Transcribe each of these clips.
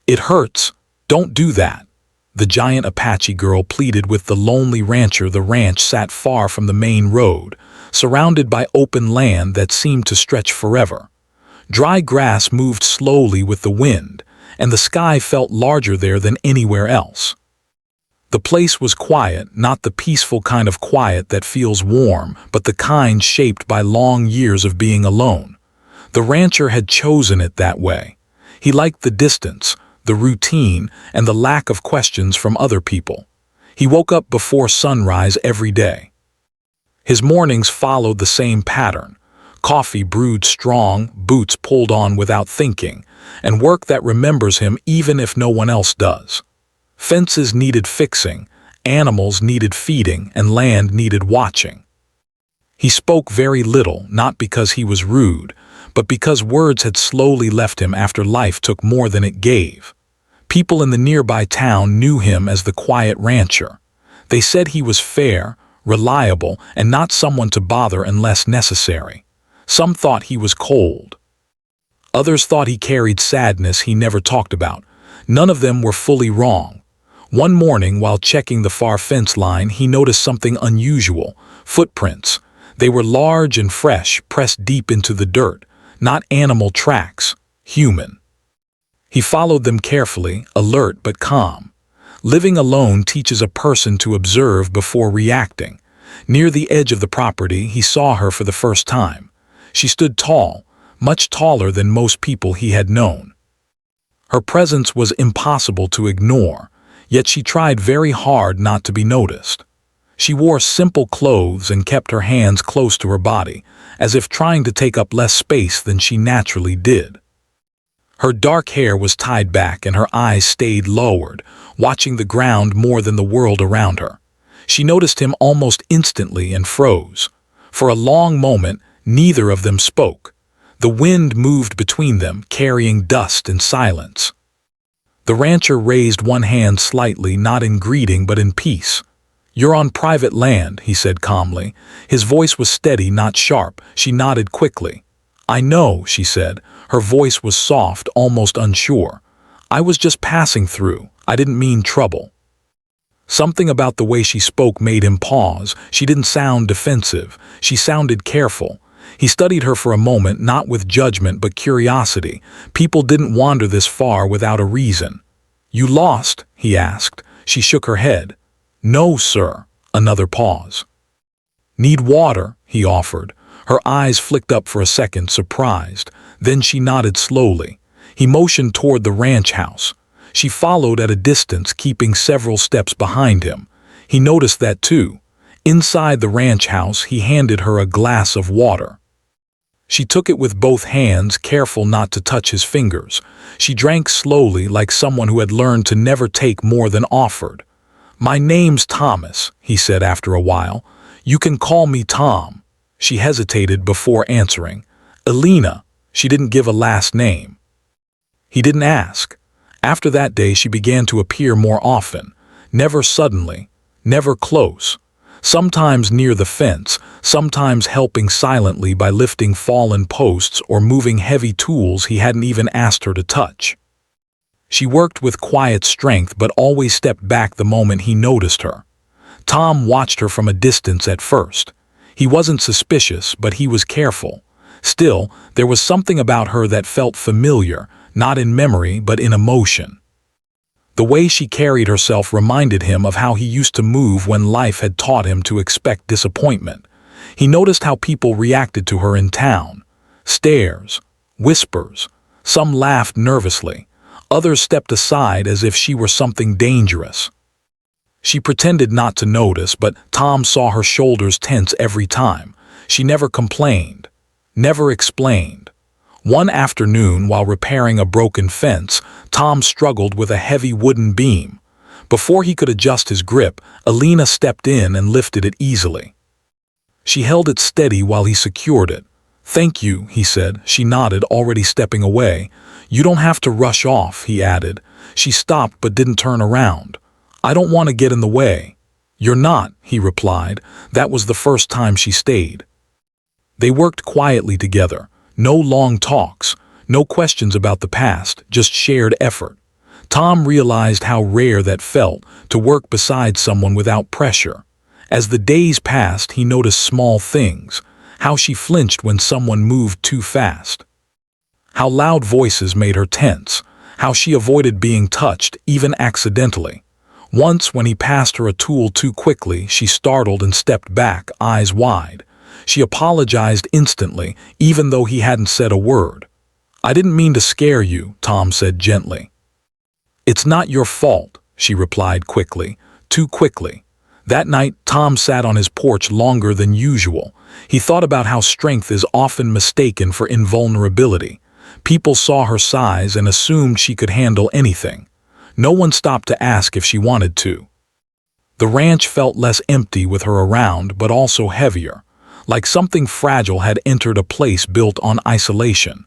"It hurts. Don't do that," the giant Apache girl pleaded with the lonely rancher. The ranch sat far from the main road, surrounded by open land that seemed to stretch forever. Dry grass moved slowly with the wind, and the sky felt larger there than anywhere else. The place was quiet, not the peaceful kind of quiet that feels warm, but the kind shaped by long years of being alone. The rancher had chosen it that way. He liked the distance, the routine, and the lack of questions from other people. He woke up before sunrise every day. His mornings followed the same pattern: coffee brewed strong, boots pulled on without thinking, and work that remembers him even if no one else does. Fences needed fixing, animals needed feeding, and land needed watching. He spoke very little, not because he was rude, but because words had slowly left him after life took more than it gave. People in the nearby town knew him as the quiet rancher. They said he was fair, reliable, and not someone to bother unless necessary. Some thought he was cold. Others thought he carried sadness he never talked about. None of them were fully wrong. One morning, while checking the far fence line, he noticed something unusual: footprints. They were large and fresh, pressed deep into the dirt. Not animal tracks, human. He followed them carefully, alert but calm. Living alone teaches a person to observe before reacting. Near the edge of the property, he saw her for the first time. She stood tall, much taller than most people he had known. Her presence was impossible to ignore, yet she tried very hard not to be noticed. She wore simple clothes and kept her hands close to her body, as if trying to take up less space than she naturally did. Her dark hair was tied back and her eyes stayed lowered, watching the ground more than the world around her. She noticed him almost instantly and froze. For a long moment, neither of them spoke. The wind moved between them, carrying dust and silence. The rancher raised one hand slightly, not in greeting but in peace. "You're on private land," he said calmly. His voice was steady, not sharp. She nodded quickly. "I know," she said. Her voice was soft, almost unsure. "I was just passing through. I didn't mean trouble." Something about the way she spoke made him pause. She didn't sound defensive. She sounded careful. He studied her for a moment, not with judgment but curiosity. People didn't wander this far without a reason. "You lost?" he asked. She shook her head. "No, sir." Another pause. "Need water?" he offered. Her eyes flicked up for a second, surprised. Then she nodded slowly. He motioned toward the ranch house. She followed at a distance, keeping several steps behind him. He noticed that too. Inside the ranch house, he handed her a glass of water. She took it with both hands, careful not to touch his fingers. She drank slowly, like someone who had learned to never take more than offered. "My name's Thomas," he said after a while. "You can call me Tom." She hesitated before answering. "Elena." She didn't give a last name. He didn't ask. After that day, she began to appear more often. Never suddenly, never close. Sometimes near the fence, sometimes helping silently by lifting fallen posts or moving heavy tools he hadn't even asked her to touch. She worked with quiet strength but always stepped back the moment he noticed her. Tom watched her from a distance at first. He wasn't suspicious, but he was careful. Still, there was something about her that felt familiar, not in memory but in emotion. The way she carried herself reminded him of how he used to move when life had taught him to expect disappointment. He noticed how people reacted to her in town. Stares, whispers. Some laughed nervously. Others stepped aside as if she were something dangerous. She pretended not to notice, but Tom saw her shoulders tense every time. She never complained, never explained. One afternoon, while repairing a broken fence, Tom struggled with a heavy wooden beam. Before he could adjust his grip, Elena stepped in and lifted it easily. She held it steady while he secured it. "Thank you," he said. She nodded, already stepping away. "You don't have to rush off," he added. She stopped but didn't turn around. "I don't want to get in the way." "You're not," he replied. That was the first time she stayed. They worked quietly together. No long talks, no questions about the past, just shared effort. Tom realized how rare that felt to work beside someone without pressure. As the days passed, he noticed small things, how she flinched when someone moved too fast, how loud voices made her tense, how she avoided being touched, even accidentally. Once, when he passed her a tool too quickly, she startled and stepped back, eyes wide. She apologized instantly, even though he hadn't said a word. "I didn't mean to scare you," Tom said gently. "It's not your fault," she replied quickly, too quickly. That night, Tom sat on his porch longer than usual. He thought about how strength is often mistaken for invulnerability. People saw her size and assumed she could handle anything. No one stopped to ask if she wanted to. The ranch felt less empty with her around, but also heavier, like something fragile had entered a place built on isolation.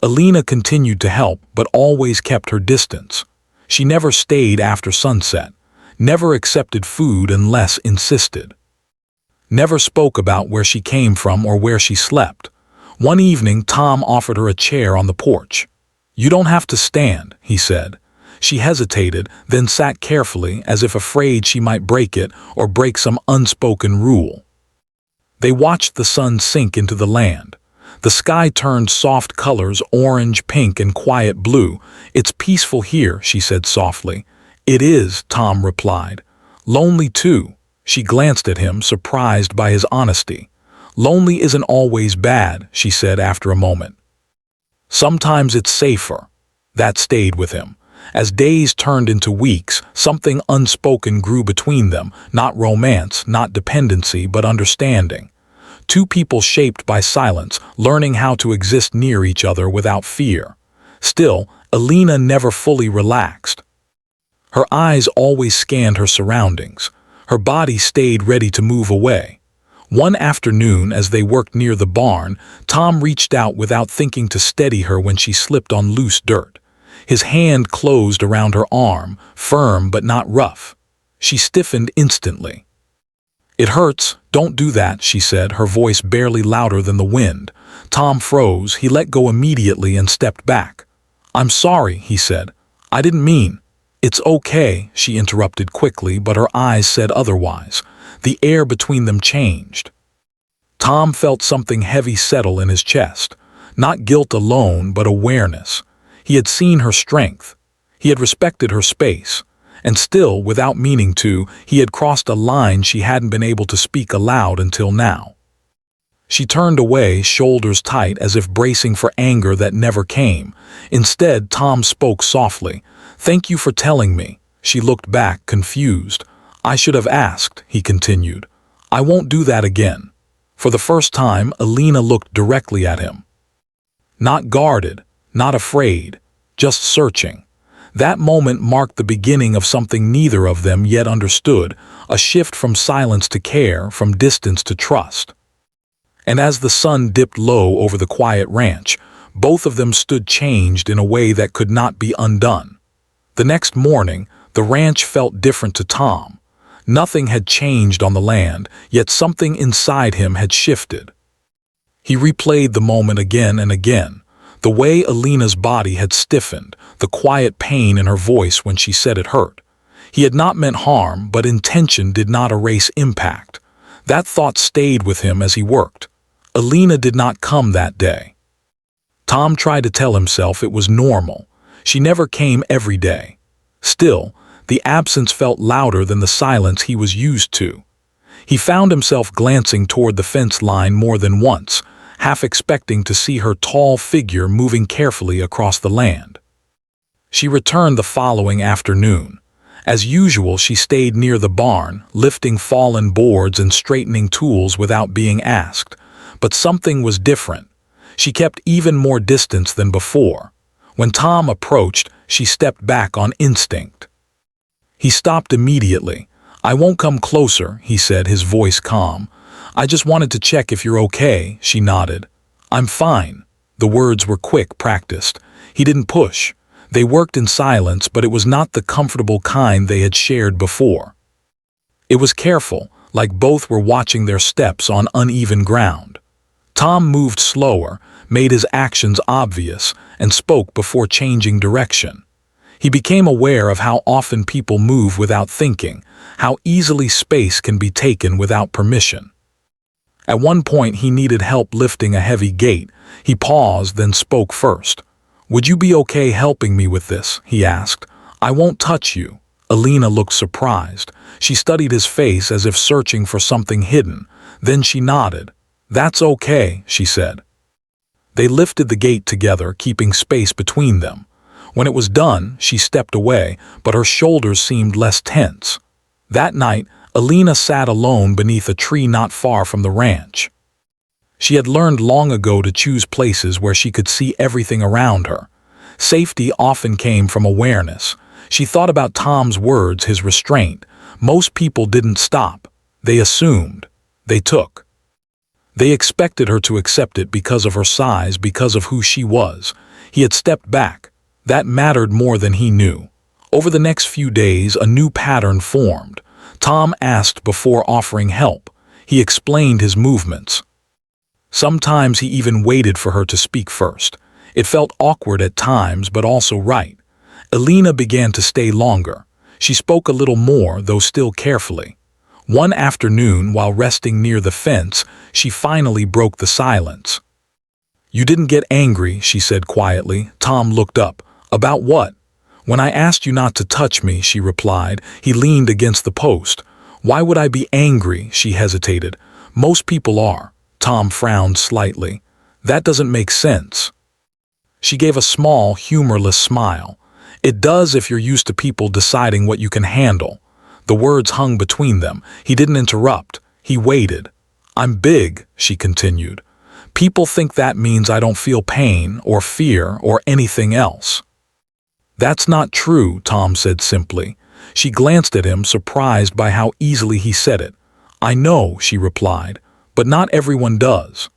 Alina continued to help, but always kept her distance. She never stayed after sunset, never accepted food unless insisted, never spoke about where she came from or where she slept. One evening, Tom offered her a chair on the porch. "You don't have to stand," he said. She hesitated, then sat carefully, as if afraid she might break it or break some unspoken rule. They watched the sun sink into the land. The sky turned soft colors, orange, pink, and quiet blue. "It's peaceful here," she said softly. "It is," Tom replied. "Lonely too." She glanced at him, surprised by his honesty. "Lonely isn't always bad," she said after a moment. "Sometimes it's safer." That stayed with him. As days turned into weeks, something unspoken grew between them, not romance, not dependency, but understanding. Two people shaped by silence, learning how to exist near each other without fear. Still, Alina never fully relaxed. Her eyes always scanned her surroundings. Her body stayed ready to move away. One afternoon, as they worked near the barn, Tom reached out without thinking to steady her when she slipped on loose dirt. His hand closed around her arm, firm but not rough. She stiffened instantly. "It hurts, don't do that," she said, her voice barely louder than the wind. Tom froze. He let go immediately and stepped back. "I'm sorry," he said. "I didn't mean." "It's okay," she interrupted quickly, but her eyes said otherwise. The air between them changed. Tom felt something heavy settle in his chest. Not guilt alone, but awareness. He had seen her strength. He had respected her space. And still, without meaning to, he had crossed a line she hadn't been able to speak aloud until now. She turned away, shoulders tight, as if bracing for anger that never came. Instead, Tom spoke softly. "Thank you for telling me." She looked back, confused. "I should have asked," he continued. "I won't do that again." For the first time, Alina looked directly at him. Not guarded, not afraid, just searching. That moment marked the beginning of something neither of them yet understood, a shift from silence to care, from distance to trust. And as the sun dipped low over the quiet ranch, both of them stood changed in a way that could not be undone. The next morning, the ranch felt different to Tom. Nothing had changed on the land, yet something inside him had shifted. He replayed the moment again and again. The way Alina's body had stiffened, the quiet pain in her voice when she said it hurt. He had not meant harm, but intention did not erase impact. That thought stayed with him as he worked. Alina did not come that day. Tom tried to tell himself it was normal. She never came every day. Still, the absence felt louder than the silence he was used to. He found himself glancing toward the fence line more than once, half expecting to see her tall figure moving carefully across the land. She returned the following afternoon. As usual, she stayed near the barn, lifting fallen boards and straightening tools without being asked. But something was different. She kept even more distance than before. When Tom approached, she stepped back on instinct. He stopped immediately. "I won't come closer," he said, his voice calm. "I just wanted to check if you're okay," she nodded. "I'm fine." The words were quick, practiced. He didn't push. They worked in silence, but it was not the comfortable kind they had shared before. It was careful, like both were watching their steps on uneven ground. Tom moved slower, made his actions obvious, and spoke before changing direction. He became aware of how often people move without thinking, how easily space can be taken without permission. At one point he needed help lifting a heavy gate. He paused, then spoke first. "Would you be okay helping me with this?" he asked. "I won't touch you." Alina looked surprised. She studied his face as if searching for something hidden. Then she nodded. "That's okay," she said. They lifted the gate together, keeping space between them. When it was done, she stepped away, but her shoulders seemed less tense. That night, Alina sat alone beneath a tree not far from the ranch. She had learned long ago to choose places where she could see everything around her. Safety often came from awareness. She thought about Tom's words, his restraint. Most people didn't stop. They assumed. They took. They expected her to accept it because of her size, because of who she was. He had stepped back. That mattered more than he knew. Over the next few days, a new pattern formed. Tom asked before offering help. He explained his movements. Sometimes he even waited for her to speak first. It felt awkward at times, but also right. Alina began to stay longer. She spoke a little more, though still carefully. One afternoon, while resting near the fence, she finally broke the silence. "You didn't get angry," she said quietly. Tom looked up. "About what?" "When I asked you not to touch me," she replied. He leaned against the post. "Why would I be angry?" She hesitated. "Most people are." Tom frowned slightly. "That doesn't make sense." She gave a small, humorless smile. "It does if you're used to people deciding what you can handle." The words hung between them. He didn't interrupt. He waited. "I'm big," she continued. "People think that means I don't feel pain or fear or anything else." "That's not true," Tom said simply. She glanced at him, surprised by how easily he said it. "I know," she replied, "but not everyone does."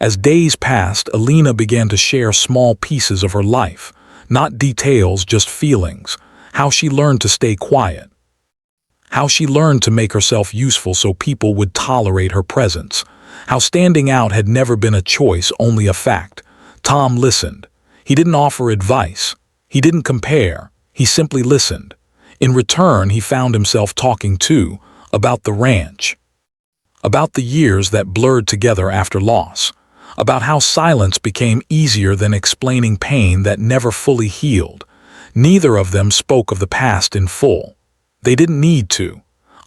As days passed, Alina began to share small pieces of her life. Not details, just feelings. How she learned to stay quiet. How she learned to make herself useful so people would tolerate her presence. How standing out had never been a choice, only a fact. Tom listened. He didn't offer advice. He didn't compare. He simply listened. In return, he found himself talking too, about the ranch. About the years that blurred together after loss. About how silence became easier than explaining pain that never fully healed. Neither of them spoke of the past in full. They didn't need to.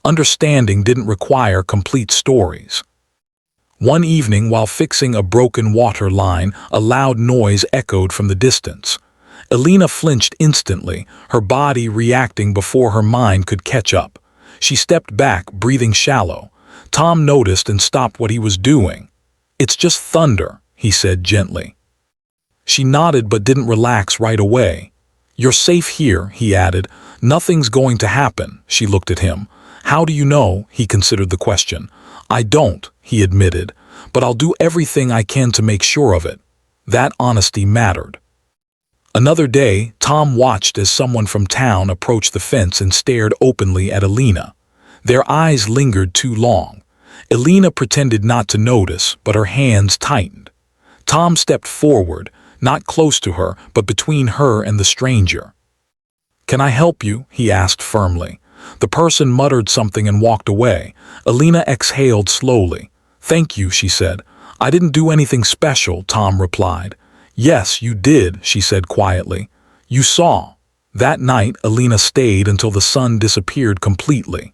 Understanding didn't require complete stories. One evening, while fixing a broken water line, a loud noise echoed from the distance. Alina flinched instantly, her body reacting before her mind could catch up. She stepped back, breathing shallow. Tom noticed and stopped what he was doing. "It's just thunder," he said gently. She nodded but didn't relax right away. "You're safe here," he added. "Nothing's going to happen." She looked at him. "How do you know?" He considered the question. "I don't," he admitted, "but I'll do everything I can to make sure of it." That honesty mattered. Another day, Tom watched as someone from town approached the fence and stared openly at Alina. Their eyes lingered too long. Alina pretended not to notice, but her hands tightened. Tom stepped forward, not close to her, but between her and the stranger. "Can I help you?" he asked firmly. The person muttered something and walked away. Alina exhaled slowly. "Thank you," she said. "I didn't do anything special," Tom replied. "Yes, you did," she said quietly. "You saw." That night, Alina stayed until the sun disappeared completely.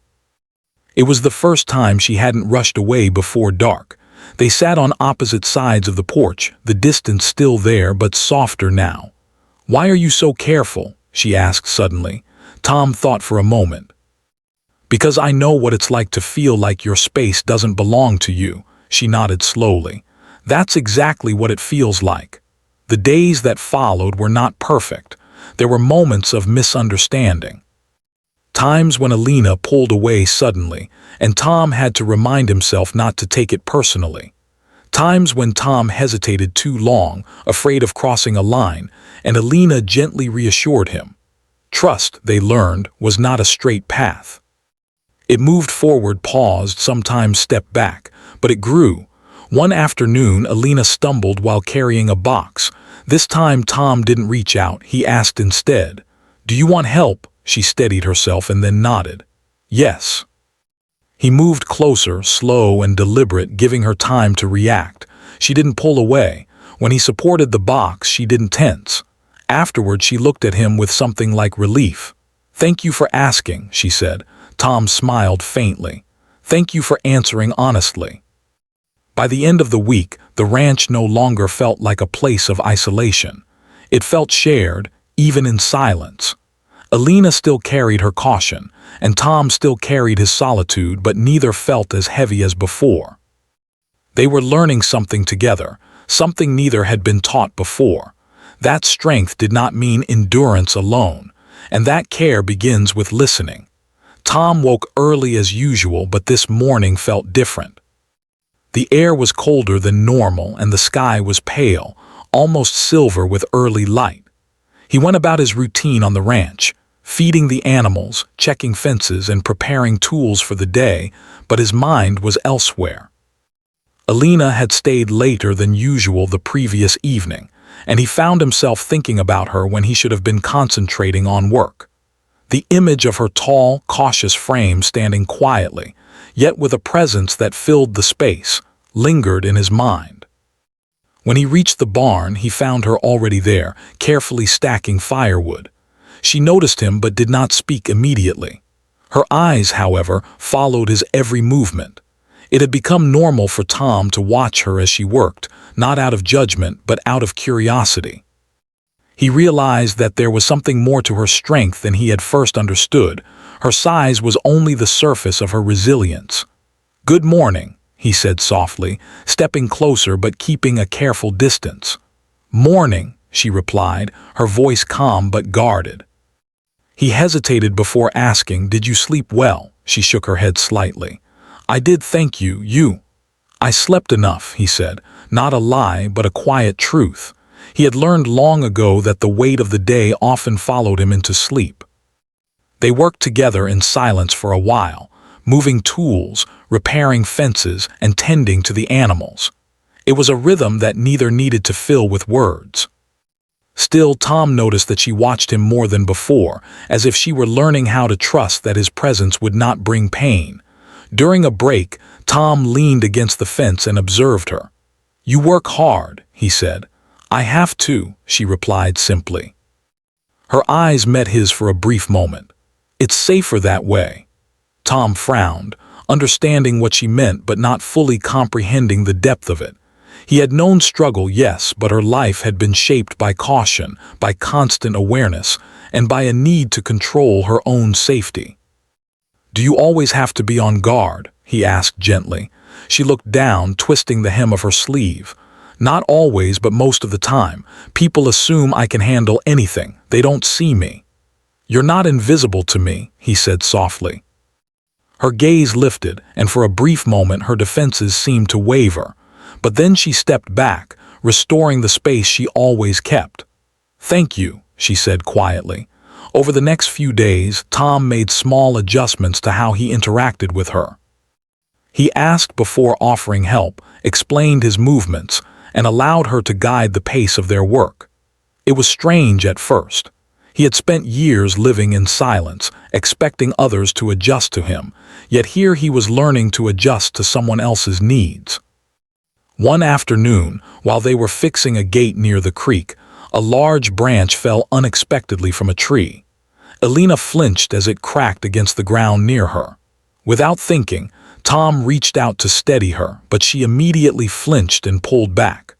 It was the first time she hadn't rushed away before dark. They sat on opposite sides of the porch, the distance still there but softer now. "Why are you so careful?" she asked suddenly. Tom thought for a moment. "Because I know what it's like to feel like your space doesn't belong to you," she nodded slowly. "That's exactly what it feels like." The days that followed were not perfect. There were moments of misunderstanding. Times when Alina pulled away suddenly, and Tom had to remind himself not to take it personally. Times when Tom hesitated too long, afraid of crossing a line, and Alina gently reassured him. Trust, they learned, was not a straight path. It moved forward, paused, sometimes stepped back, but it grew. One afternoon, Alina stumbled while carrying a box. This time Tom didn't reach out, he asked instead, "Do you want help?" She steadied herself and then nodded. "Yes." He moved closer, slow and deliberate, giving her time to react. She didn't pull away. When he supported the box, she didn't tense. Afterward, she looked at him with something like relief. "Thank you for asking," she said. Tom smiled faintly. "Thank you for answering honestly." By the end of the week, the ranch no longer felt like a place of isolation. It felt shared, even in silence. Alina still carried her caution, and Tom still carried his solitude, but neither felt as heavy as before. They were learning something together, something neither had been taught before. That strength did not mean endurance alone, and that care begins with listening. Tom woke early as usual, but this morning felt different. The air was colder than normal, and the sky was pale, almost silver with early light. He went about his routine on the ranch, feeding the animals, checking fences, and preparing tools for the day, but his mind was elsewhere. Alina had stayed later than usual the previous evening, and he found himself thinking about her when he should have been concentrating on work. The image of her tall, cautious frame standing quietly, yet with a presence that filled the space, lingered in his mind. When he reached the barn, he found her already there, carefully stacking firewood. She noticed him but did not speak immediately. Her eyes, however, followed his every movement. It had become normal for Tom to watch her as she worked, not out of judgment but out of curiosity. He realized that there was something more to her strength than he had first understood. Her size was only the surface of her resilience. "Good morning," he said softly, stepping closer but keeping a careful distance. "Morning," she replied, her voice calm but guarded. He hesitated before asking, "Did you sleep well?" She shook her head slightly. "I did, thank you. You?" "I slept enough," he said, not a lie but a quiet truth. He had learned long ago that the weight of the day often followed him into sleep. They worked together in silence for a while, moving tools, repairing fences, and tending to the animals. It was a rhythm that neither needed to fill with words. Still, Tom noticed that she watched him more than before, as if she were learning how to trust that his presence would not bring pain. During a break, Tom leaned against the fence and observed her. "You work hard," he said. "I have to," she replied simply. Her eyes met his for a brief moment. "It's safer that way." Tom frowned, understanding what she meant but not fully comprehending the depth of it. He had known struggle, yes, but her life had been shaped by caution, by constant awareness, and by a need to control her own safety. "Do you always have to be on guard?" he asked gently. She looked down, twisting the hem of her sleeve. "Not always, but most of the time. People assume I can handle anything. They don't see me." "You're not invisible to me," he said softly. Her gaze lifted, and for a brief moment her defenses seemed to waver. But then she stepped back, restoring the space she always kept. "Thank you," she said quietly. Over the next few days, Tom made small adjustments to how he interacted with her. He asked before offering help, explained his movements, and allowed her to guide the pace of their work. It was strange at first. He had spent years living in silence, expecting others to adjust to him, yet here he was learning to adjust to someone else's needs. One afternoon, while they were fixing a gate near the creek, a large branch fell unexpectedly from a tree. Alina flinched as it cracked against the ground near her. Without thinking, Tom reached out to steady her, but she immediately flinched and pulled back.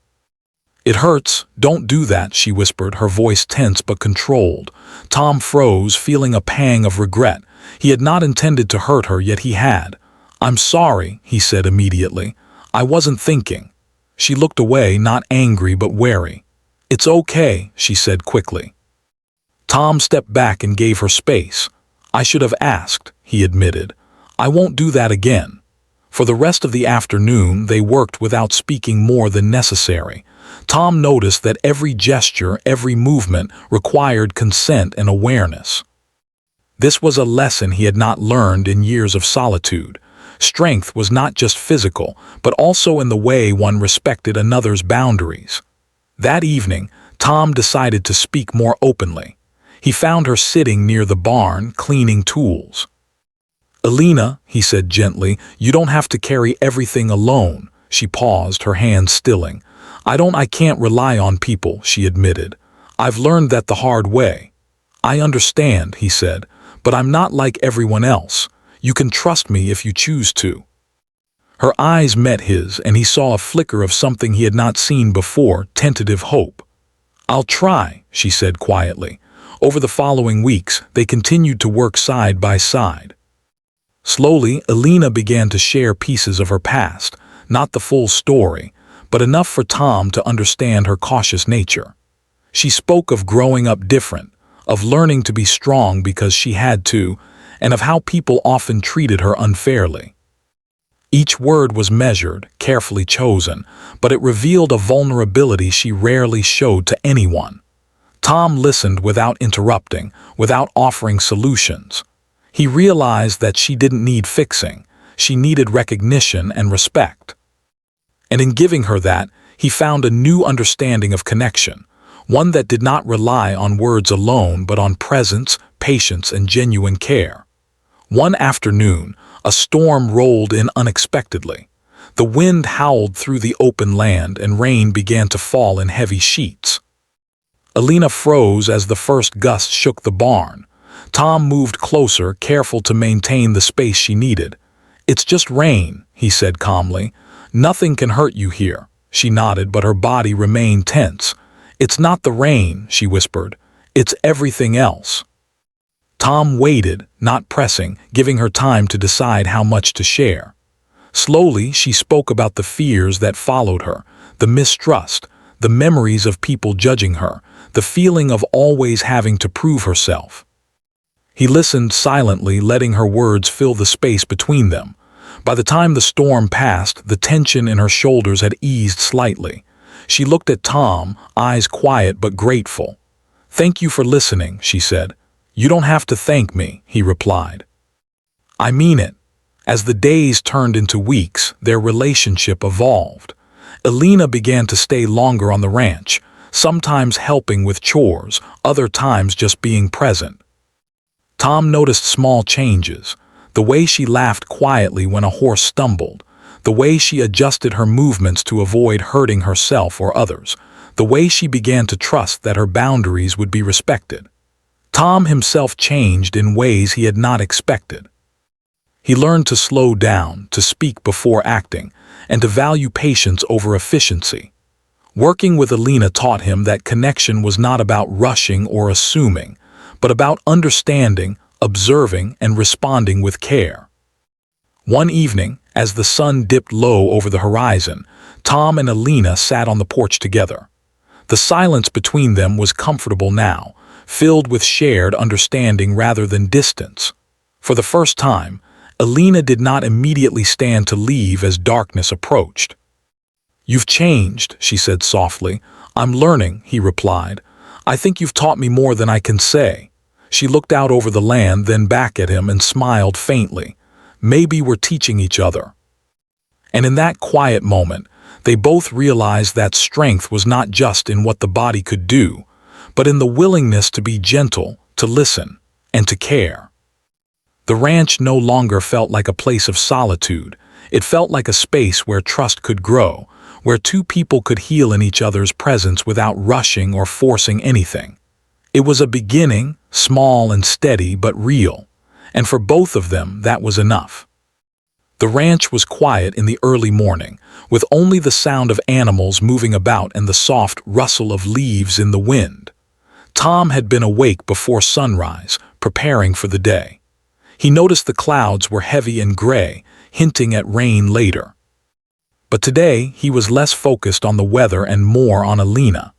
"It hurts, don't do that," she whispered, her voice tense but controlled. Tom froze, feeling a pang of regret. He had not intended to hurt her, yet he had. "I'm sorry," he said immediately. "I wasn't thinking." She looked away, not angry but wary. "It's okay," she said quickly. Tom stepped back and gave her space. "I should have asked," he admitted. "I won't do that again." For the rest of the afternoon, they worked without speaking more than necessary. Tom noticed that every gesture, every movement required consent and awareness. This was a lesson he had not learned in years of solitude. Strength was not just physical, but also in the way one respected another's boundaries. That evening, Tom decided to speak more openly. He found her sitting near the barn, cleaning tools. "Alina," he said gently, "you don't have to carry everything alone." She paused, her hands stilling. I can't rely on people," she admitted. "I've learned that the hard way." "I understand," he said, "but I'm not like everyone else. You can trust me if you choose to." Her eyes met his, and he saw a flicker of something he had not seen before, tentative hope. "I'll try," she said quietly. Over the following weeks, they continued to work side by side. Slowly, Alina began to share pieces of her past, not the full story, but enough for Tom to understand her cautious nature. She spoke of growing up different, of learning to be strong because she had to, and of how people often treated her unfairly. Each word was measured, carefully chosen, but it revealed a vulnerability she rarely showed to anyone. Tom listened without interrupting, without offering solutions. He realized that she didn't need fixing, she needed recognition and respect. And in giving her that, he found a new understanding of connection, one that did not rely on words alone but on presence, patience, and genuine care. One afternoon, a storm rolled in unexpectedly. The wind howled through the open land and rain began to fall in heavy sheets. Alina froze as the first gust shook the barn. Tom moved closer, careful to maintain the space she needed. "It's just rain," he said calmly. "Nothing can hurt you here." She nodded, but her body remained tense. "It's not the rain," she whispered. "It's everything else." Tom waited, not pressing, giving her time to decide how much to share. Slowly, she spoke about the fears that followed her, the mistrust, the memories of people judging her, the feeling of always having to prove herself. He listened silently, letting her words fill the space between them. By the time the storm passed, the tension in her shoulders had eased slightly. She looked at Tom, eyes quiet but grateful. "Thank you for listening," she said. "You don't have to thank me," he replied. "I mean it." As the days turned into weeks, their relationship evolved. Alina began to stay longer on the ranch, sometimes helping with chores, other times just being present. Tom noticed small changes, the way she laughed quietly when a horse stumbled, the way she adjusted her movements to avoid hurting herself or others, the way she began to trust that her boundaries would be respected. Tom himself changed in ways he had not expected. He learned to slow down, to speak before acting, and to value patience over efficiency. Working with Alina taught him that connection was not about rushing or assuming, but about understanding, observing, and responding with care. One evening, as the sun dipped low over the horizon, Tom and Alina sat on the porch together. The silence between them was comfortable now, filled with shared understanding rather than distance. For the first time, Alina did not immediately stand to leave as darkness approached. "You've changed," she said softly. "I'm learning," he replied. "I think you've taught me more than I can say." She looked out over the land, then back at him and smiled faintly. "Maybe we're teaching each other." And in that quiet moment, they both realized that strength was not just in what the body could do, but in the willingness to be gentle, to listen, and to care. The ranch no longer felt like a place of solitude. It felt like a space where trust could grow, where two people could heal in each other's presence without rushing or forcing anything. It was a beginning, small and steady but real, and for both of them that was enough. The ranch was quiet in the early morning, with only the sound of animals moving about and the soft rustle of leaves in the wind. Tom had been awake before sunrise, preparing for the day. He noticed the clouds were heavy and gray, hinting at rain later. But today he was less focused on the weather and more on Alina.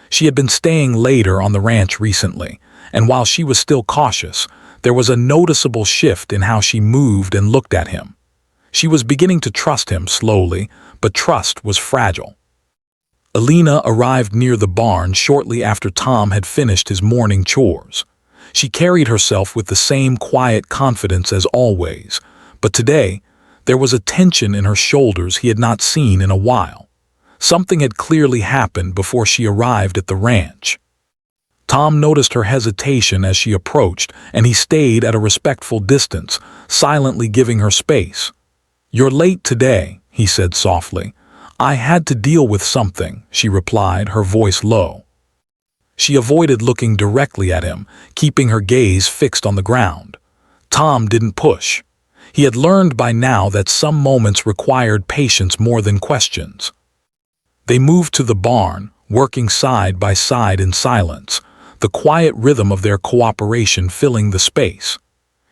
She had been staying later on the ranch recently, and while she was still cautious, there was a noticeable shift in how she moved and looked at him. She was beginning to trust him slowly, but trust was fragile. Alina arrived near the barn shortly after Tom had finished his morning chores. She carried herself with the same quiet confidence as always, but today there was a tension in her shoulders he had not seen in a while. Something had clearly happened before she arrived at the ranch. Tom noticed her hesitation as she approached, and he stayed at a respectful distance, silently giving her space. "You're late today," he said softly. "I had to deal with something," she replied, her voice low. She avoided looking directly at him, keeping her gaze fixed on the ground. Tom didn't push. He had learned by now that some moments required patience more than questions. They moved to the barn, working side by side in silence, the quiet rhythm of their cooperation filling the space.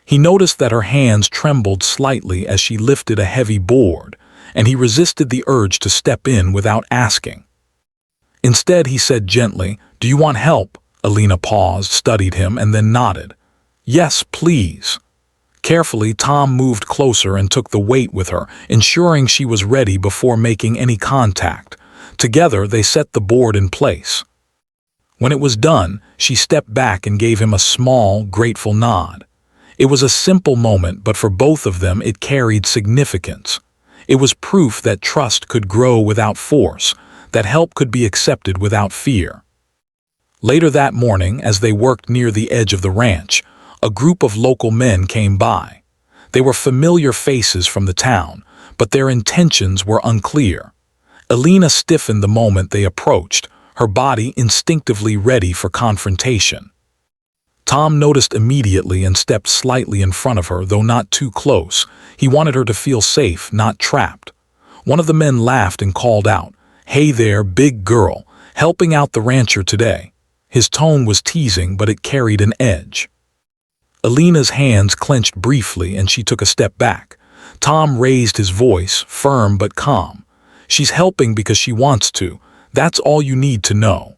He noticed that her hands trembled slightly as she lifted a heavy board, and he resisted the urge to step in without asking. Instead, he said gently, "Do you want help?" Alina paused, studied him, and then nodded. "Yes, please." Carefully, Tom moved closer and took the weight with her, ensuring she was ready before making any contact. Together, they set the board in place. When it was done, she stepped back and gave him a small, grateful nod. It was a simple moment, but for both of them it carried significance. It was proof that trust could grow without force, that help could be accepted without fear. Later that morning, as they worked near the edge of the ranch, a group of local men came by. They were familiar faces from the town, but their intentions were unclear. Alina stiffened the moment they approached, her body instinctively ready for confrontation. Tom noticed immediately and stepped slightly in front of her, though not too close. He wanted her to feel safe, not trapped. One of the men laughed and called out, "Hey there, big girl, helping out the rancher today." His tone was teasing, but it carried an edge. Alina's hands clenched briefly and she took a step back. Tom raised his voice, firm but calm. "She's helping because she wants to. That's all you need to know."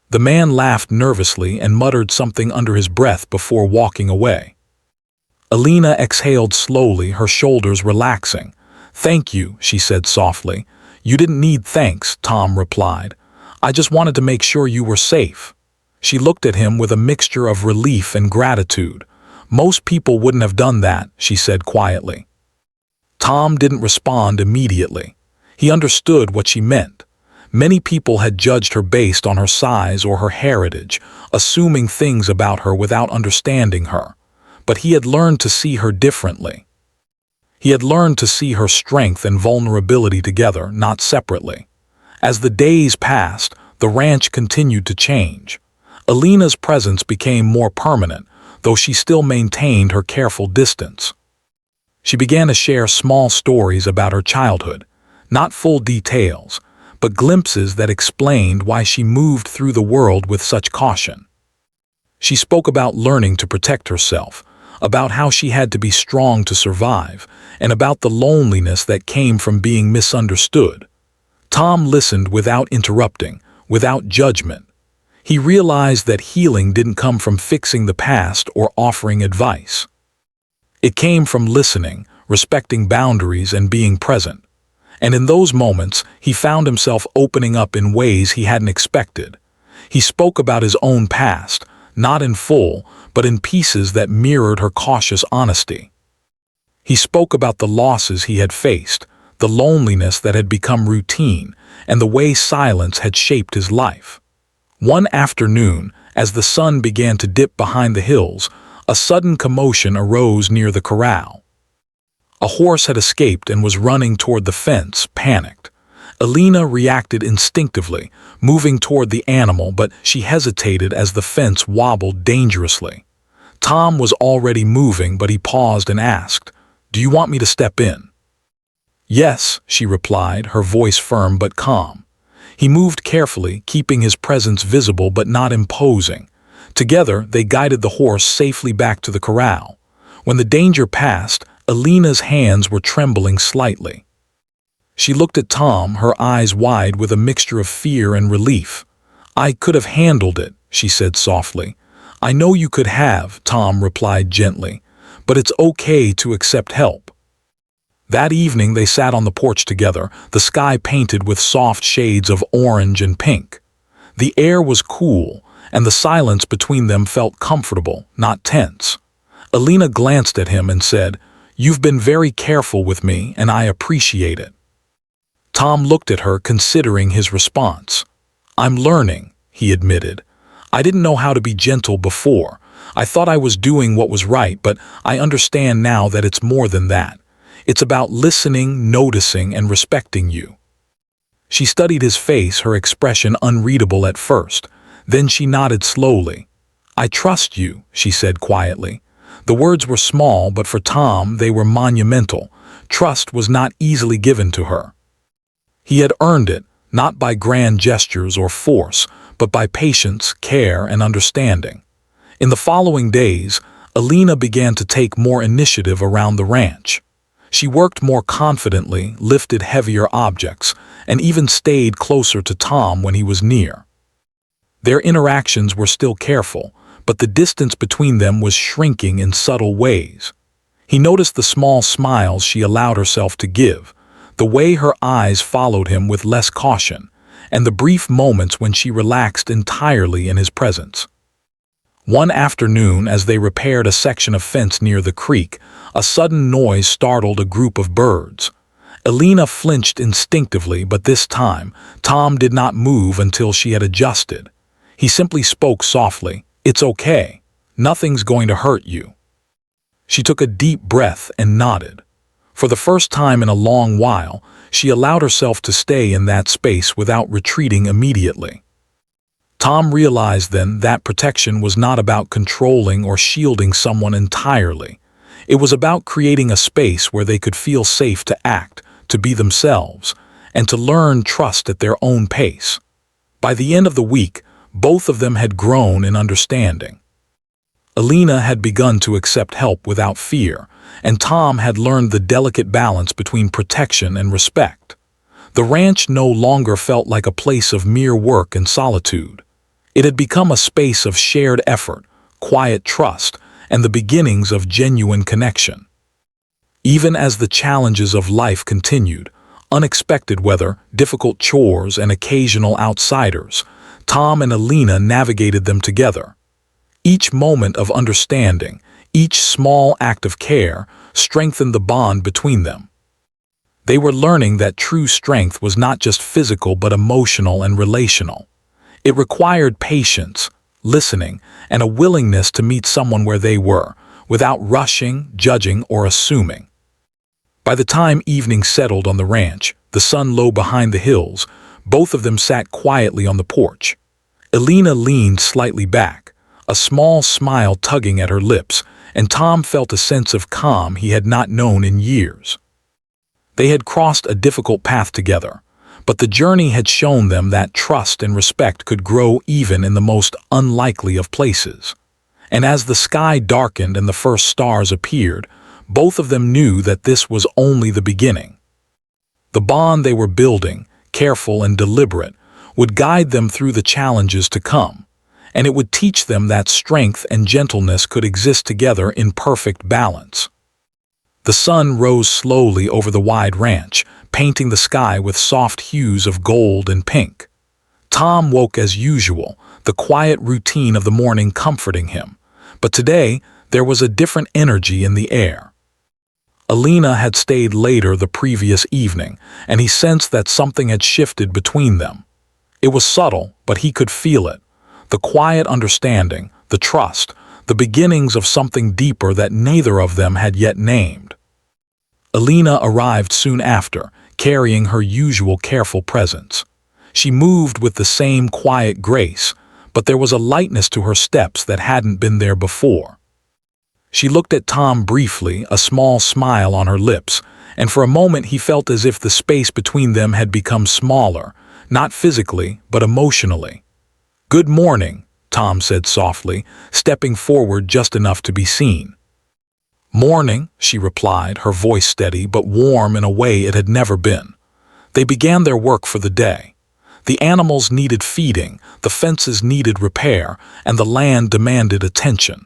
The man laughed nervously and muttered something under his breath before walking away. Alina exhaled slowly, her shoulders relaxing. "Thank you," she said softly. "You didn't need thanks," Tom replied. "I just wanted to make sure you were safe." She looked at him with a mixture of relief and gratitude. "Most people wouldn't have done that," she said quietly. Tom didn't respond immediately. He understood what she meant. Many people had judged her based on her size or her heritage, assuming things about her without understanding her. But he had learned to see her differently. He had learned to see her strength and vulnerability together, not separately. As the days passed, the ranch continued to change. Alina's presence became more permanent, though she still maintained her careful distance. She began to share small stories about her childhood, not full details, but glimpses that explained why she moved through the world with such caution. She spoke about learning to protect herself, about how she had to be strong to survive, and about the loneliness that came from being misunderstood. Tom listened without interrupting, without judgment. He realized that healing didn't come from fixing the past or offering advice. It came from listening, respecting boundaries, and being present. And in those moments, he found himself opening up in ways he hadn't expected. He spoke about his own past, not in full, but in pieces that mirrored her cautious honesty. He spoke about the losses he had faced, the loneliness that had become routine, and the way silence had shaped his life. One afternoon, as the sun began to dip behind the hills, a sudden commotion arose near the corral. A horse had escaped and was running toward the fence, panicked. Alina reacted instinctively, moving toward the animal, but she hesitated as the fence wobbled dangerously. Tom was already moving, but he paused and asked, "Do you want me to step in?" "Yes," she replied, her voice firm but calm. He moved carefully, keeping his presence visible but not imposing. Together, they guided the horse safely back to the corral. When the danger passed, Alina's hands were trembling slightly. She looked at Tom, her eyes wide with a mixture of fear and relief. "I could have handled it," she said softly. "I know you could have," Tom replied gently, "but it's okay to accept help." That evening they sat on the porch together, the sky painted with soft shades of orange and pink. The air was cool, and the silence between them felt comfortable, not tense. Alina glanced at him and said, "You've been very careful with me, and I appreciate it." Tom looked at her, considering his response. "I'm learning," he admitted. I didn't know how to be gentle before. I thought I was doing what was right, but I understand now that it's more than that. It's about listening, noticing, and respecting you." She studied his face, her expression unreadable at first. Then she nodded slowly. "I trust you," she said quietly. The words were small, but for Tom they were monumental. Trust was not easily given to her. He had earned it, not by grand gestures or force, but by patience, care, and understanding. In the following days, Alina began to take more initiative around the ranch. She worked more confidently, lifted heavier objects, and even stayed closer to Tom when he was near. Their interactions were still careful, but the distance between them was shrinking in subtle ways. He noticed the small smiles she allowed herself to give, the way her eyes followed him with less caution, and the brief moments when she relaxed entirely in his presence. One afternoon, as they repaired a section of fence near the creek, a sudden noise startled a group of birds. Alina flinched instinctively, but this time, Tom did not move until she had adjusted. He simply spoke softly, "It's okay. Nothing's going to hurt you." She took a deep breath and nodded. For the first time in a long while, she allowed herself to stay in that space without retreating immediately. Tom realized then that protection was not about controlling or shielding someone entirely. It was about creating a space where they could feel safe to act, to be themselves, and to learn trust at their own pace. By the end of the week, both of them had grown in understanding. Alina had begun to accept help without fear, and Tom had learned the delicate balance between protection and respect. The ranch no longer felt like a place of mere work and solitude. It had become a space of shared effort, quiet trust, and the beginnings of genuine connection. Even as the challenges of life continued, unexpected weather, difficult chores, and occasional outsiders, Tom and Alina navigated them together. Each moment of understanding, each small act of care, strengthened the bond between them. They were learning that true strength was not just physical but emotional and relational. It required patience, listening, and a willingness to meet someone where they were, without rushing, judging, or assuming. By the time evening settled on the ranch, the sun low behind the hills, both of them sat quietly on the porch. Alina leaned slightly back, a small smile tugging at her lips, and Tom felt a sense of calm he had not known in years. They had crossed a difficult path together, but the journey had shown them that trust and respect could grow even in the most unlikely of places. And as the sky darkened and the first stars appeared, both of them knew that this was only the beginning. The bond they were building, careful and deliberate, would guide them through the challenges to come, and it would teach them that strength and gentleness could exist together in perfect balance. The sun rose slowly over the wide ranch, painting the sky with soft hues of gold and pink. Tom woke as usual, the quiet routine of the morning comforting him, but today there was a different energy in the air. Alina had stayed later the previous evening, and he sensed that something had shifted between them. It was subtle, but he could feel it. The quiet understanding, the trust, the beginnings of something deeper that neither of them had yet named. Alina arrived soon after, carrying her usual careful presence. She moved with the same quiet grace, but there was a lightness to her steps that hadn't been there before. She looked at Tom briefly, a small smile on her lips, and for a moment he felt as if the space between them had become smaller, not physically, but emotionally. "Good morning," Tom said softly, stepping forward just enough to be seen. "Morning," she replied, her voice steady but warm in a way it had never been. They began their work for the day. The animals needed feeding, the fences needed repair, and the land demanded attention.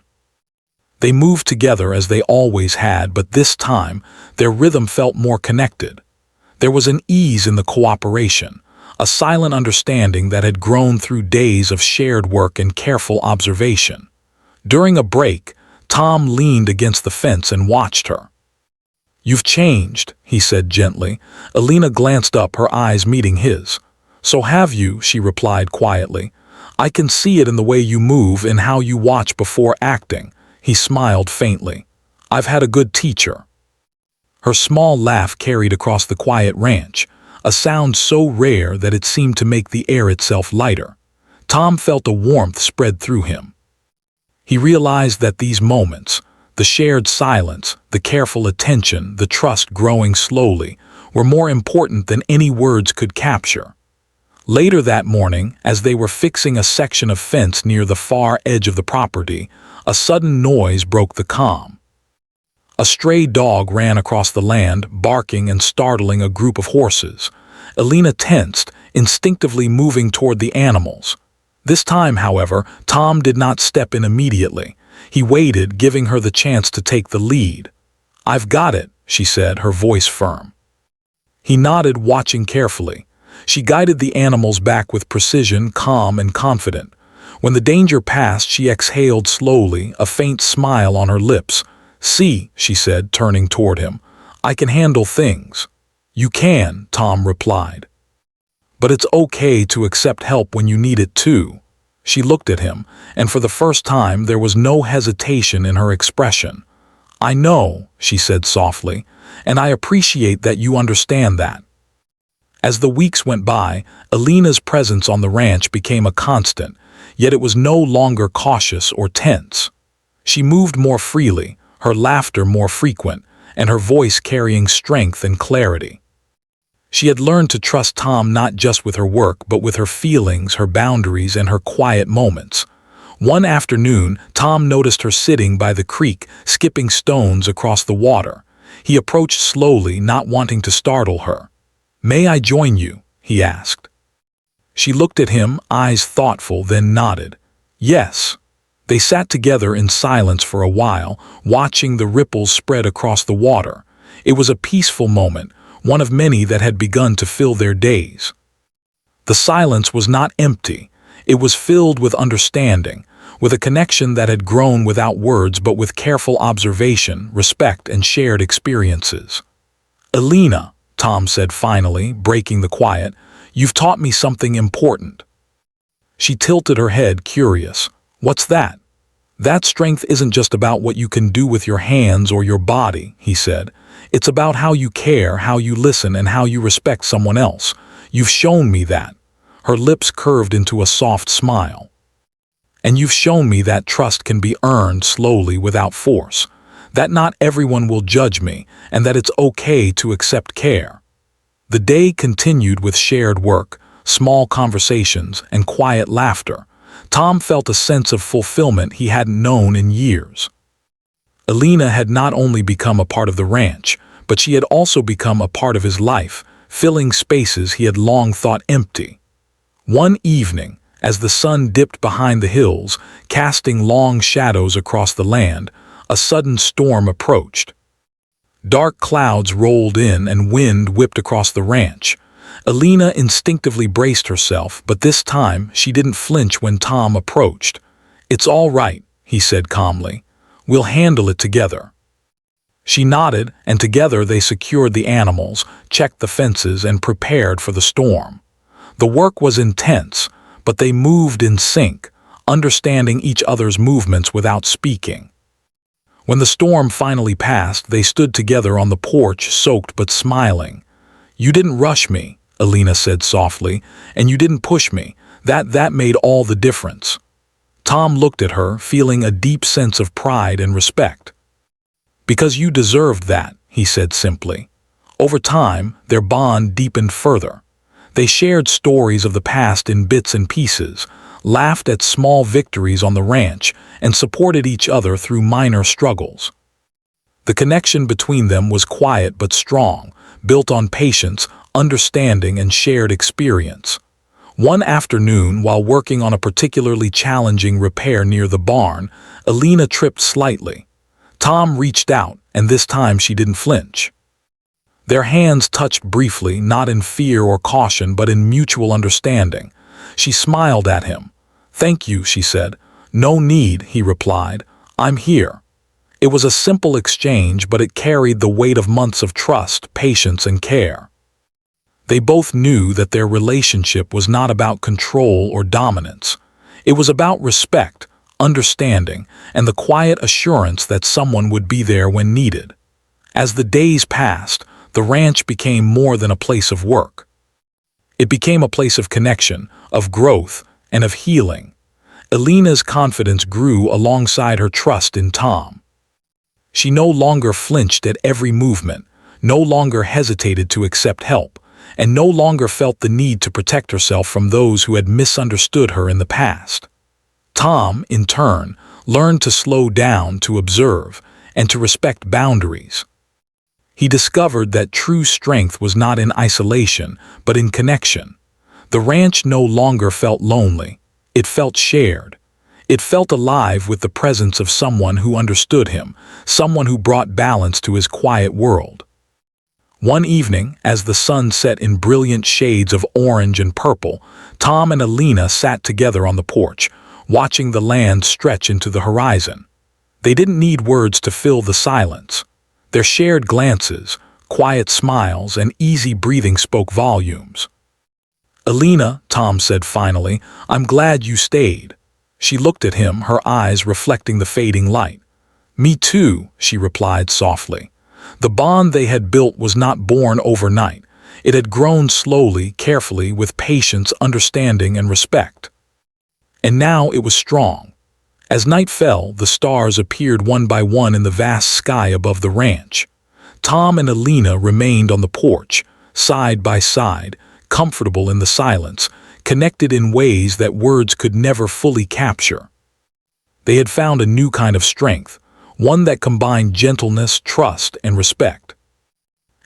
They moved together as they always had, but this time their rhythm felt more connected. There was an ease in the cooperation, a silent understanding that had grown through days of shared work and careful observation. During a break, Tom leaned against the fence and watched her. "You've changed," he said gently. Alina glanced up, her eyes meeting his. "So have you," she replied quietly. I can see it in the way you move and how you watch before acting." He smiled faintly. "I've had a good teacher." Her small laugh carried across the quiet ranch, a sound so rare that it seemed to make the air itself lighter. Tom felt a warmth spread through him. He realized that these moments, the shared silence, the careful attention, the trust growing slowly, were more important than any words could capture. Later that morning, as they were fixing a section of fence near the far edge of the property, a sudden noise broke the calm. A stray dog ran across the land, barking and startling a group of horses. Alina tensed, instinctively moving toward the animals. This time, however, Tom did not step in immediately. He waited, giving her the chance to take the lead. "I've got it," she said, her voice firm. He nodded, watching carefully. She guided the animals back with precision, calm and confident. When the danger passed, she exhaled slowly, a faint smile on her lips. "See," she said, turning toward him, "I can handle things." "You can," Tom replied. "But it's okay to accept help when you need it too." She looked at him, and for the first time there was no hesitation in her expression. "I know," she said softly, "and I appreciate that you understand that." As the weeks went by, Alina's presence on the ranch became a constant, yet it was no longer cautious or tense. She moved more freely, her laughter more frequent, and her voice carrying strength and clarity. She had learned to trust Tom not just with her work, but with her feelings, her boundaries, and her quiet moments. One afternoon, Tom noticed her sitting by the creek, skipping stones across the water. He approached slowly, not wanting to startle her. "May I join you?" he asked. She looked at him, eyes thoughtful, then nodded. "Yes." They sat together in silence for a while, watching the ripples spread across the water. It was a peaceful moment, one of many that had begun to fill their days. The silence was not empty. It was filled with understanding, with a connection that had grown without words but with careful observation, respect, and shared experiences. "Alina," Tom said finally, breaking the quiet, "you've taught me something important." She tilted her head, curious. "What's that?" "That strength isn't just about what you can do with your hands or your body," he said. "It's about how you care, how you listen, and how you respect someone else. You've shown me that." Her lips curved into a soft smile. "And you've shown me that trust can be earned slowly without force. That not everyone will judge me, and that it's okay to accept care." The day continued with shared work, small conversations, and quiet laughter. Tom felt a sense of fulfillment he hadn't known in years. Alina had not only become a part of the ranch, but she had also become a part of his life, filling spaces he had long thought empty. One evening, as the sun dipped behind the hills, casting long shadows across the land, a sudden storm approached. Dark clouds rolled in and wind whipped across the ranch. Alina instinctively braced herself, but this time she didn't flinch when Tom approached. "It's all right," he said calmly. "We'll handle it together." She nodded, and together they secured the animals, checked the fences, and prepared for the storm. The work was intense, but they moved in sync, understanding each other's movements without speaking. When the storm finally passed, they stood together on the porch, soaked but smiling. "You didn't rush me," Alina said softly, "and you didn't push me. That made all the difference." Tom looked at her, feeling a deep sense of pride and respect. "Because you deserved that," he said simply. Over time, their bond deepened further. They shared stories of the past in bits and pieces, laughed at small victories on the ranch, and supported each other through minor struggles. The connection between them was quiet but strong, built on patience, understanding, and shared experience. One afternoon, while working on a particularly challenging repair near the barn, Alina tripped slightly. Tom reached out, and this time she didn't flinch. Their hands touched briefly, not in fear or caution, but in mutual understanding. She smiled at him. "Thank you," she said. "No need," he replied. "I'm here." It was a simple exchange, but it carried the weight of months of trust, patience, and care. They both knew that their relationship was not about control or dominance. It was about respect, understanding, and the quiet assurance that someone would be there when needed. As the days passed, the ranch became more than a place of work. It became a place of connection, of growth, and of healing. Elena's confidence grew alongside her trust in Tom. She no longer flinched at every movement, no longer hesitated to accept help, and no longer felt the need to protect herself from those who had misunderstood her in the past. Tom, in turn, learned to slow down, to observe, and to respect boundaries. He discovered that true strength was not in isolation, but in connection. The ranch no longer felt lonely. It felt shared. It felt alive with the presence of someone who understood him, someone who brought balance to his quiet world. One evening, as the sun set in brilliant shades of orange and purple, Tom and Elena sat together on the porch, watching the land stretch into the horizon. They didn't need words to fill the silence. Their shared glances, quiet smiles, and easy breathing spoke volumes. "Elena," Tom said finally, "I'm glad you stayed." She looked at him, her eyes reflecting the fading light. "Me too," she replied softly. The bond they had built was not born overnight. It had grown slowly, carefully, with patience, understanding, and respect. And now it was strong. As night fell, the stars appeared one by one in the vast sky above the ranch. Tom and Elena remained on the porch, side by side, comfortable in the silence, connected in ways that words could never fully capture. They had found a new kind of strength, one that combined gentleness, trust, and respect.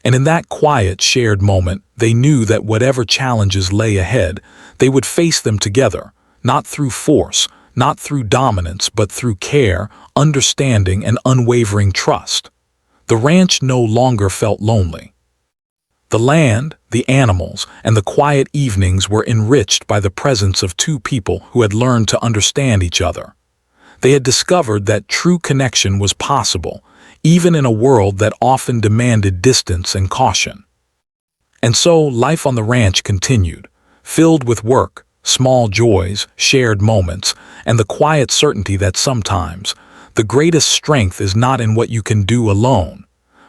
And in that quiet, shared moment, they knew that whatever challenges lay ahead, they would face them together, not through force, not through dominance, but through care, understanding, and unwavering trust. The ranch no longer felt lonely. The land, the animals, and the quiet evenings were enriched by the presence of two people who had learned to understand each other. They had discovered that true connection was possible, even in a world that often demanded distance and caution. And so life on the ranch continued, filled with work, small joys, shared moments, and the quiet certainty that sometimes the greatest strength is not in what you can do alone,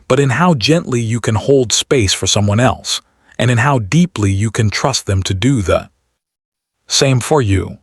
but in how gently you can hold space for someone else, and in how deeply you can trust them to do the same for you.